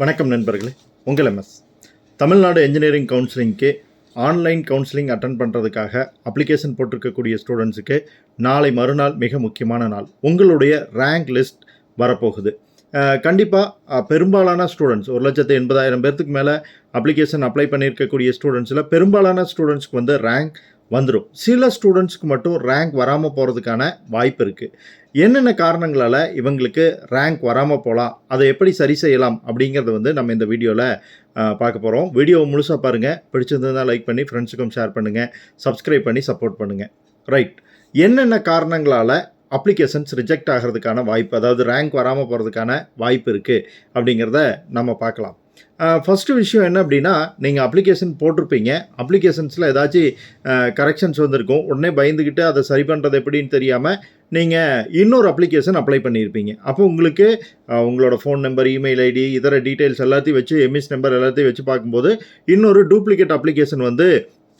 வணக்கம் நண்பர்களே, உங்கள் எம்எஸ் தமிழ்நாடு இன்ஜினியரிங் கவுன்சிலிங்க்கு ஆன்லைன் கவுன்சிலிங் அட்டன் பண்ணுறதுக்காக அப்ளிகேஷன் போட்டிருக்கக்கூடிய ஸ்டூடெண்ட்ஸுக்கு நாளை மறுநாள் மிக முக்கியமான நாள். உங்களுடைய ரேங்க் லிஸ்ட் வரப்போகுது. கண்டிப்பாக பெரும்பாலான ஸ்டூடெண்ட்ஸ் 1,80,000 பேர்த்துக்கு மேலே அப்ளிகேஷன் அப்ளை பண்ணியிருக்கக்கூடிய ஸ்டூடெண்ட்ஸில் பெரும்பாலான ஸ்டூடெண்ட்ஸ்க்கு வந்து ரேங்க் வந்துடும். சில ஸ்டூடெண்ட்ஸ்க்கு மட்டும் ரேங்க் வராமல் போகிறதுக்கான வாய்ப்பு இருக்குது. என்னென்ன காரணங்களால் இவங்களுக்கு ரேங்க் வராமல் போகலாம், அதை எப்படி சரி செய்யலாம் அப்படிங்கிறத வந்து நம்ம இந்த வீடியோவில் பார்க்க போகிறோம். வீடியோவை முழுசாக பாருங்கள். பிடிச்சிருந்ததுனா லைக் பண்ணி ஃப்ரெண்ட்ஸுக்கும் ஷேர் பண்ணுங்கள், சப்ஸ்கிரைப் பண்ணி சப்போர்ட் பண்ணுங்கள். ரைட், என்னென்ன காரணங்களால் அப்ளிகேஷன்ஸ் ரிஜெக்ட் ஆகிறதுக்கான வாய்ப்பு, அதாவது ரேங்க் வராமல் போகிறதுக்கான வாய்ப்பு இருக்குது அப்படிங்கிறத நம்ம பார்க்கலாம். ஃபஸ்ட்டு விஷயம் என்ன அப்படின்னா, நீங்கள் அப்ளிகேஷன் போட்டிருப்பீங்க. அப்ளிகேஷன்ஸில் ஏதாச்சும் கரெக்ஷன்ஸ் வந்திருக்கும். உடனே பயந்துக்கிட்டு அதை சரி பண்ணுறது எப்படின்னு தெரியாமல் நீங்கள் இன்னொரு அப்ளிகேஷன் அப்ளை பண்ணியிருப்பீங்க. அப்போ உங்களுக்கு உங்களோட ஃபோன் நம்பர், இமெயில் ஐடி, இதர டீட்டெயில்ஸ் எல்லாத்தையும் வச்சு, எம்எஸ் நம்பர் எல்லாத்தையும் வச்சு பார்க்கும்போது இன்னொரு டூப்ளிகேட் அப்ளிகேஷன் வந்து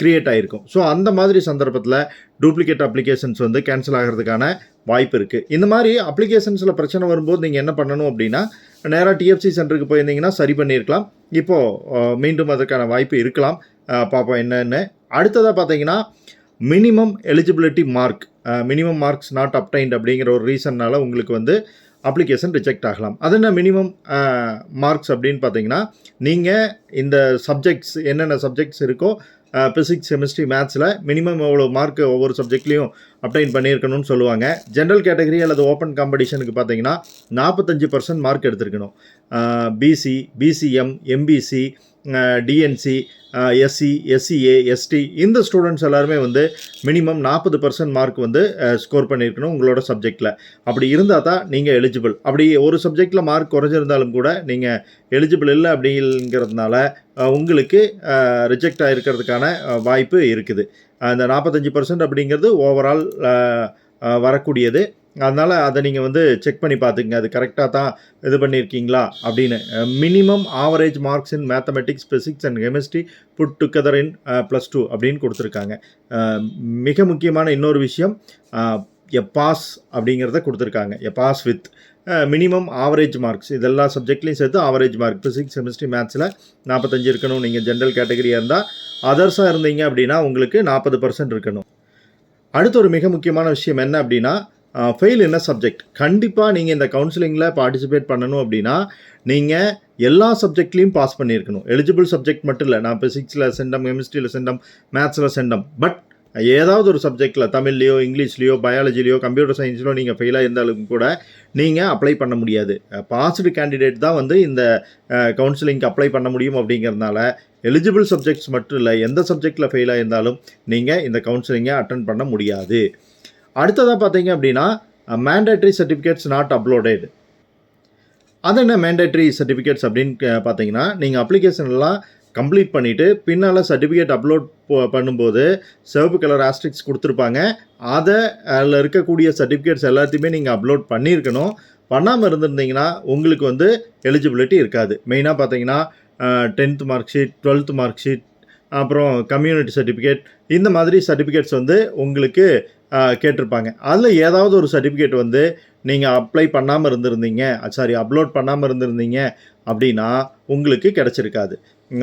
கிரியேட் ஆகிருக்கும். ஸோ அந்த மாதிரி சந்தர்ப்பத்தில் டூப்ளிகேட் அப்ளிகேஷன்ஸ் வந்து கேன்சல் ஆகிறதுக்கான வாய்ப்பு இருக்குது. இந்த மாதிரி அப்ளிகேஷன்ஸில் பிரச்சனை வரும்போது நீங்கள் என்ன பண்ணணும் அப்படின்னா, நேராக டிஎஃப்சி சென்டருக்கு போயிருந்தீங்கன்னா சரி பண்ணியிருக்கலாம். இப்போது மீண்டும் அதற்கான வாய்ப்பு இருக்கலாம். பார்ப்போம் என்னென்னு. அடுத்ததாக பார்த்தீங்கன்னா, minimum eligibility mark, minimum marks not obtained அப்படிங்கிற ஒரு ரீசன்னால் உங்களுக்கு வந்து அப்ளிகேஷன் ரிஜெக்ட் ஆகலாம். அது என்ன மினிமம் மார்க்ஸ் அப்படின்னு பார்த்தீங்கன்னா, நீங்கள் இந்த சப்ஜெக்ட்ஸ் என்னென்ன சப்ஜெக்ட்ஸ் இருக்கோ, ஃபிசிக்ஸ், கெமிஸ்ட்ரி, மேத்ஸில் மினிமம் எவ்வளோ மார்க் ஒவ்வொரு சப்ஜெக்ட்லேயும் அப்டைன் பண்ணியிருக்கணும்னு சொல்லுவாங்க. ஜென்ரல் கேட்டகரி அல்லது ஓப்பன் காம்படிஷனுக்கு பார்த்தீங்கன்னா 45% மார்க் எடுத்திருக்கணும். BC, BCM, MBC, DNC, SC, SCA, ST இந்த ஸ்டூடெண்ட்ஸ் எல்லாருமே வந்து மினிமம் 40% மார்க் வந்து ஸ்கோர் பண்ணியிருக்கணும் உங்களோட சப்ஜெக்டில். அப்படி இருந்தால் தான் நீங்கள் எலிஜிபிள். அப்படி ஒரு சப்ஜெக்டில் மார்க் குறைஞ்சிருந்தாலும் கூட நீங்கள் எலிஜிபிள் இல்லை அப்படிங்கிறதுனால உங்களுக்கு ரிஜெக்ட் ஆகிருக்கிறதுக்கான வாய்ப்பு இருக்குது. அந்த 45% அப்படிங்கிறது ஓவரால் வரக்கூடியது. அதனால் அதை நீங்கள் வந்து செக் பண்ணி பார்த்துக்குங்க, அது கரெக்டாக தான் இது பண்ணியிருக்கீங்களா அப்படின்னு. Minimum average marks in mathematics, physics and chemistry put together in +2 அப்படின்னு கொடுத்துருக்காங்க. மிக முக்கியமான இன்னொரு விஷயம், எ பாஸ் அப்படிங்கிறத கொடுத்துருக்காங்க. A pass with minimum average marks, இதெல்லா சப்ஜெக்ட்லையும் சேர்த்து ஆவரேஜ் மார்க். ஃபிசிக்ஸ், கெமிஸ்ட்ரி, மேத்ஸில் 45 இருக்கணும். நீங்கள் ஜென்ரல் கேட்டகரியாக இருந்தால், அதர்ஸாக இருந்தீங்க அப்படின்னா உங்களுக்கு 40% இருக்கணும். அடுத்த ஒரு மிக முக்கியமான விஷயம் என்ன அப்படின்னா, ஃபெயில் என்ன சப்ஜெக்ட். கண்டிப்பாக நீங்கள் இந்த கவுன்சிலிங்கில் பார்ட்டிசிபேட் பண்ணணும் அப்படின்னா நீங்கள் எல்லா சப்ஜெக்ட்லேயும் பாஸ் பண்ணியிருக்கணும். எலிஜிபிள் சப்ஜெக்ட் மட்டும் இல்லை. நான் ஃபிசிக்ஸில் சென்டம், கெமிஸ்ட்ரியில் சென்டம், மேத்ஸில் சென்டம், பட் ஏதாவது ஒரு சப்ஜெக்டில் தமிழ்லையோ, இங்கிலீஷ்லையோ, பயாலஜிலையோ, கம்ப்யூட்டர் சயின்ஸ்லையோ நீங்கள் ஃபெயிலாக இருந்தாலும் கூட நீங்கள் அப்ளை பண்ண முடியாது. பாஸ்டு கேண்டிடேட் தான் வந்து இந்த கவுன்சிலிங்க்கு அப்ளை பண்ண முடியும். அப்படிங்கிறதுனால எலிஜிபிள் சப்ஜெக்ட்ஸ் மட்டும் இல்லை, எந்த சப்ஜெக்டில் ஃபெயிலாக இருந்தாலும் நீங்கள் இந்த கவுன்சிலிங்கை அட்டன் பண்ண முடியாது. அடுத்ததாக பார்த்தீங்க அப்படின்னா, மேண்டேட்ரி சர்டிஃபிகேட்ஸ் நாட் அப்லோடட். அது என்ன மேண்டேட்ரி சர்டிஃபிகேட்ஸ் அப்படின்னு பார்த்தீங்கன்னா, நீங்கள் அப்ளிகேஷன்லாம் கம்ப்ளீட் பண்ணிவிட்டு பின்னால் சர்டிஃபிகேட் அப்லோட் பண்ணும்போது சிவப்பு கலர் ஆஸ்ட்ரிக்ஸ் கொடுத்துருப்பாங்க. அதில் இருக்கக்கூடிய சர்டிஃபிகேட்ஸ் எல்லாத்தையுமே நீங்கள் அப்லோட் பண்ணியிருக்கணும். பண்ணாமல் இருந்திருந்தீங்கன்னா உங்களுக்கு வந்து எலிஜிபிலிட்டி இருக்காது. மெயினாக பார்த்தீங்கன்னா 10th mark sheet, 12th mark sheet, அப்புறம் கம்யூனிட்டி சர்டிஃபிகேட், இந்த மாதிரி சர்டிஃபிகேட்ஸ் வந்து உங்களுக்கு கேட்டிருப்பாங்க. அதில் ஏதாவது ஒரு சர்டிஃபிகேட் வந்து நீங்கள் அப்ளை பண்ணாமல் இருந்திருந்தீங்க, அப்லோட் பண்ணாமல் இருந்திருந்தீங்க அப்படின்னா உங்களுக்கு கிடச்சிருக்காது.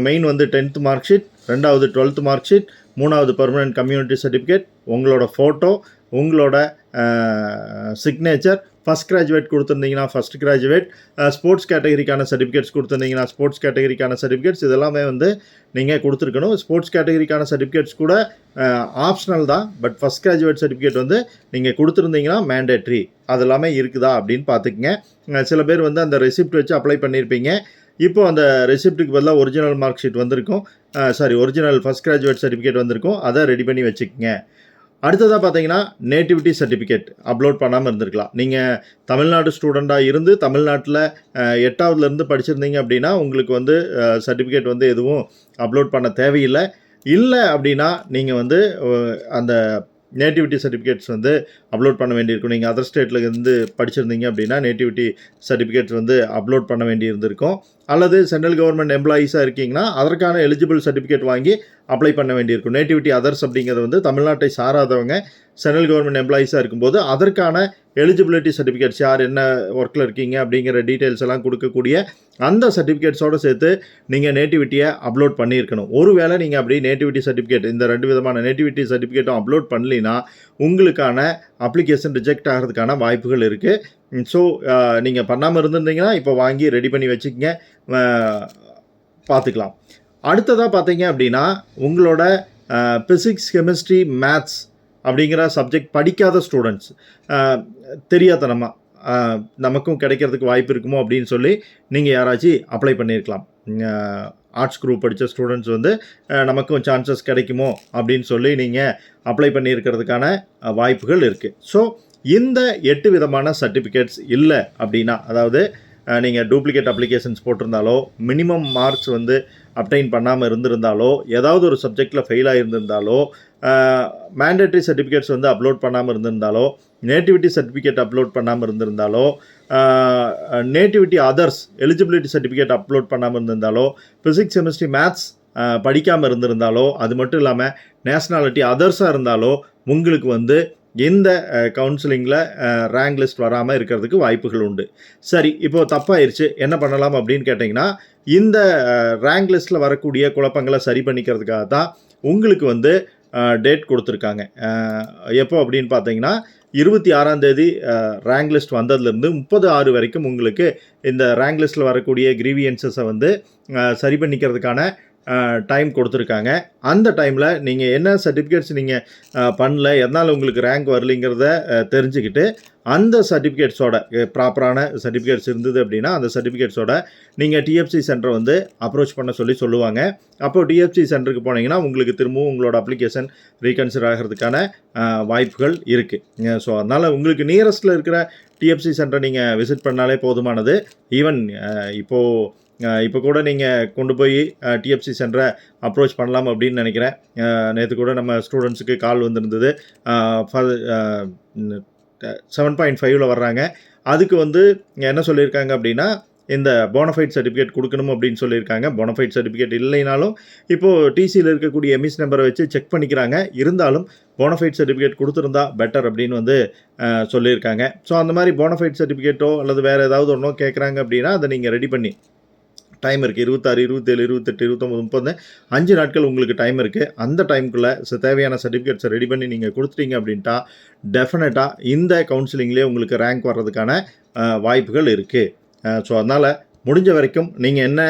மெயின் வந்து 10th மார்க் ஷீட், 2வது 12th மார்க் ஷீட், 3வது பெர்மனன்ட் கம்யூனிட்டி சர்டிஃபிகேட், உங்களோட ஃபோட்டோ, உங்களோட சிக்னேச்சர், ஃபஸ்ட் கிராஜுவேட் கொடுத்துருந்தீங்கன்னா ஃபஸ்ட் கிராஜுவேட், ஸ்போர்ட்ஸ் கேட்டகரிக்கான சர்டிஃபிகேட்ஸ் கொடுத்துருந்தீங்கன்னா ஸ்போர்ட்ஸ் கேட்டகரிக்கான சர்டிஃபிகேட்ஸ், இதெல்லாமே வந்து நீங்கள் கொடுத்துருக்கணும். ஸ்போர்ட்ஸ் கேட்டகரிக்கான சர்டிஃபிகேட்ஸ் கூட ஆப்ஷனல் தான், பட் ஃபஸ்ட் கிராஜுவேட் சர்டிஃபிகேட் வந்து நீங்கள் கொடுத்துருந்தீங்கன்னா மேண்டேட்ரி. அதெல்லாமே இருக்குதா அப்படின்னு பார்த்துக்குங்க. சில பேர் வந்து அந்த ரெசிப்ட் வச்சு அப்ளை பண்ணியிருப்பீங்க. இப்போது அந்த ரெசிப்ட்டுக்கு பதிலாக ஒரிஜினல் மார்க் ஷீட் வந்திருக்கும், ஒரிஜினல் ஃபஸ்ட் கிராஜுவேட் சர்டிஃபிகேட் வந்திருக்கும். அதை ரெடி பண்ணி வச்சுக்கோங்க. அடுத்ததாக பார்த்தீங்கன்னா, நேட்டிவிட்டி சர்டிஃபிகேட் அப்லோட் பண்ணாமல் இருந்திருக்கலாம். நீங்கள் தமிழ்நாடு ஸ்டூடெண்ட்டாக இருந்து தமிழ்நாட்டில் 8வதுலேருந்து படிச்சிருந்தீங்க அப்படின்னா உங்களுக்கு வந்து சர்டிஃபிகேட் வந்து எதுவும் அப்லோட் பண்ண தேவையில்லை. இல்லை அப்படின்னா நீங்கள் வந்து அந்த நேட்டிவிட்டி சர்டிஃபிகேட்ஸ் வந்து அப்லோட் பண்ண வேண்டியிருக்கும். நீங்கள் அதர் ஸ்டேட்டில் இருந்து படிச்சிருந்தீங்க அப்படின்னா நேட்டிவிட்டி சர்டிஃபிகேட்ஸ் வந்து அப்லோட் பண்ண வேண்டி இருந்திருக்கும். அல்லது சென்ட்ரல் கவர்மெண்ட் எம்ப்ளாயீஸாக இருக்கீங்கன்னா அதற்கான எலிஜிபிள் சர்டிஃபிகேட் வாங்கி அப்ளை பண்ண வேண்டியிருக்கும். நேட்டிவிட்டி அதர்ஸ் அப்படிங்கிறது வந்து தமிழ்நாட்டை சாராதவங்க சென்ட்ரல் கவர்மெண்ட் எம்ப்ளாயீஸாக இருக்கும்போது அதற்கான எலிஜிபிலிட்டி சர்டிஃபிகேட்ஸ் யார் என்ன ஒர்க்கில் இருக்கீங்க அப்படிங்கிற டீட்டெயில்ஸ் எல்லாம் கொடுக்கக்கூடிய அந்த சர்டிஃபிகேட்ஸோடு சேர்த்து நீங்கள் நேட்டிவிட்டியை அப்லோட் பண்ணியிருக்கணும். ஒருவேளை நீங்கள் அப்படி நேட்டிவிட்டி சர்டிஃபிகேட் இந்த 2 விதமான நேட்டிவிட்டி சர்டிஃபிகேட்டும் அப்லோட் பண்ணலினா உங்களுக்கான அப்ளிகேஷன் ரிஜெக்ட் ஆகிறதுக்கான வாய்ப்புகள் இருக்குது. ஸோ நீங்கள் பண்ணாமல் இருந்திருந்தீங்கன்னா இப்போ வாங்கி ரெடி பண்ணி வச்சுக்கங்க, பார்த்துக்கலாம். அடுத்ததாக பார்த்தீங்க அப்படின்னா உங்களோட பிசிக்ஸ், கெமிஸ்ட்ரி, மேத்ஸ் அப்படிங்கிற சப்ஜெக்ட் படிக்காத ஸ்டூடெண்ட்ஸ் தெரியாதனமா நமக்கும் கிடைக்கிறதுக்கு வாய்ப்பு இருக்குமோ அப்படின்னு சொல்லி நீங்கள் யாராச்சும் அப்ளை பண்ணியிருக்கலாம். ஆர்ட்ஸ் குரூப் படித்த ஸ்டூடெண்ட்ஸ் வந்து நமக்கும் சான்சஸ் கிடைக்குமோ அப்படின்னு சொல்லி நீங்கள் அப்ளை பண்ணியிருக்கிறதுக்கான வாய்ப்புகள் இருக்குது. ஸோ இந்த 8 விதமான சர்டிஃபிகேட்ஸ் இல்லை அப்படின்னா, அதாவது நீங்கள் டூப்ளிகேட் அப்ளிகேஷன்ஸ் போட்டிருந்தாலோ, மினிமம் மார்க்ஸ் வந்து அப்டைன் பண்ணாமல் இருந்திருந்தாலோ, ஏதாவது ஒரு சப்ஜெக்டில் ஃபெயில் ஆகியிருந்தாலோ, மேண்டேட்ரி சர்டிஃபிகேட்ஸ் வந்து அப்லோட் பண்ணாமல் இருந்திருந்தாலோ, நேட்டிவிட்டி சர்டிஃபிகேட் அப்லோட் பண்ணாமல் இருந்திருந்தாலோ, nativity others eligibility certificate upload பண்ணாமல் இருந்திருந்தாலோ, ஃபிசிக்ஸ், கெமிஸ்ட்ரி, மேத்ஸ் படிக்காமல் இருந்திருந்தாலோ, அது மட்டும் இல்லாமல் நேஷ்னாலிட்டி அதர்ஸாக இருந்தாலோ உங்களுக்கு வந்து இந்த கவுன்சிலிங்கில் ரேங்க் லிஸ்ட் வராமல் இருக்கிறதுக்கு வாய்ப்புகள் உண்டு. சரி, இப்போது தப்பாயிருச்சு, என்ன பண்ணலாம் அப்படின்னு கேட்டிங்கன்னா, இந்த ரேங்க் லிஸ்ட்டில் வரக்கூடிய குழப்பங்களை சரி பண்ணிக்கிறதுக்காக தான் உங்களுக்கு வந்து டேட் கொடுத்துருக்காங்க. எப்போ அப்படின்னு பார்த்தீங்கன்னா 26ஆம் தேதி ரேங்க் லிஸ்ட் வந்ததுலேருந்து 30/6 வரைக்கும் உங்களுக்கு இந்த ரேங்க் லிஸ்ட்டில் வரக்கூடிய கிரீவியன்ஸஸை வந்து சரி பண்ணிக்கிறதுக்கான டைம் கொடுத்துருக்காங்க. அந்த டைமில் நீங்கள் என்ன சர்டிஃபிகேட்ஸ் நீங்கள் பண்ணல, எதனால் உங்களுக்கு ரேங்க் வரலைங்கிறத தெரிஞ்சுக்கிட்டு அந்த சர்டிஃபிகேட்ஸோட ப்ராப்பரான சர்டிஃபிகேட்ஸ் இருந்தது அப்படின்னா அந்த சர்டிஃபிகேட்ஸோட நீங்கள் டிஎஃப்சி சென்டரை வந்து அப்ரோச் பண்ண சொல்லுவாங்க. அப்போது டிஎஃப்சி சென்டருக்கு போனீங்கன்னா உங்களுக்கு திரும்பவும் உங்களோட அப்ளிகேஷன் ரீகன்சிடர் ஆகிறதுக்கான வாய்ப்புகள் இருக்குது. ஸோ அதனால் உங்களுக்கு நியரஸ்ட்டில் இருக்கிற டிஎஃப்சி சென்டரை நீங்கள் விசிட் பண்ணாலே போதுமானது. ஈவன் இப்போ கூட நீங்கள் கொண்டு போய் டிஎஃப்சி சென்டரை அப்ரோச் பண்ணலாம் அப்படின்னு நினைக்கிறேன். நேற்று கூட நம்ம ஸ்டூடெண்ட்ஸுக்கு கால் வந்திருந்தது. 7.5 வர்றாங்க. அதுக்கு வந்து என்ன சொல்லியிருக்காங்க அப்படின்னா, இந்த போனஃபைட் சர்டிஃபிகேட் கொடுக்கணும் அப்படின்னு சொல்லியிருக்காங்க. போனஃபைட் சர்டிஃபிகேட் இல்லைனாலும் இப்போது டிசியில் இருக்கக்கூடிய எம்இஸ் நம்பரை வச்சு செக் பண்ணிக்கிறாங்க. இருந்தாலும் போனஃபைட் சர்டிஃபிகேட் கொடுத்துருந்தா பெட்டர் அப்படின்னு வந்து சொல்லியிருக்காங்க. ஸோ அந்த மாதிரி போனஃபைட் சர்டிஃபிகேட்டோ அல்லது வேறு ஏதாவது ஒன்றோ கேட்குறாங்க அப்படின்னா அதை நீங்கள் ரெடி பண்ணி டைம் இருக்குது. 26, 27, 28, 29, 30 5 நாட்கள் உங்களுக்கு டைம் இருக்குது. அந்த டைமுக்குள்ளே தேவையான சர்டிஃபிகேட்ஸை ரெடி பண்ணி நீங்கள் கொடுத்துட்டீங்க அப்படின்ட்டா டெஃபினட்டாக இந்த கவுன்சிலிங்லேயே உங்களுக்கு ரேங்க் வர்றதுக்கான வாய்ப்புகள் இருக்குது. ஸோ அதனால் முடிஞ்ச வரைக்கும் நீங்கள் என்ன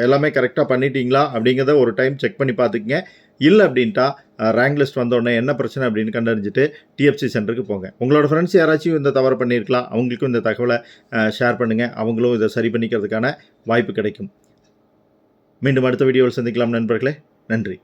எல்லாமே கரெக்டாக பண்ணிட்டீங்களா அப்படிங்கிறத ஒரு டைம் செக் பண்ணி பார்த்துக்குங்க. இல்லை அப்படின்ட்டா ரேங்க் லிஸ்ட் வந்தோடனே என்ன பிரச்சனை அப்படின்னு கண்டறிஞ்சிட்டு டிஎஃப்சி சென்டருக்கு போங்க. உங்களோட ஃப்ரெண்ட்ஸ் யாராச்சும் இந்த தவறு பண்ணியிருக்கலாம், அவங்களுக்கும் இந்த தகவலை ஷேர் பண்ணுங்கள். அவங்களும் இதை சரி பண்ணிக்கிறதுக்கான வாய்ப்பு கிடைக்கும். மீண்டும் அடுத்த வீடியோவில் சந்திக்கலாம் நண்பர்களே. நன்றி.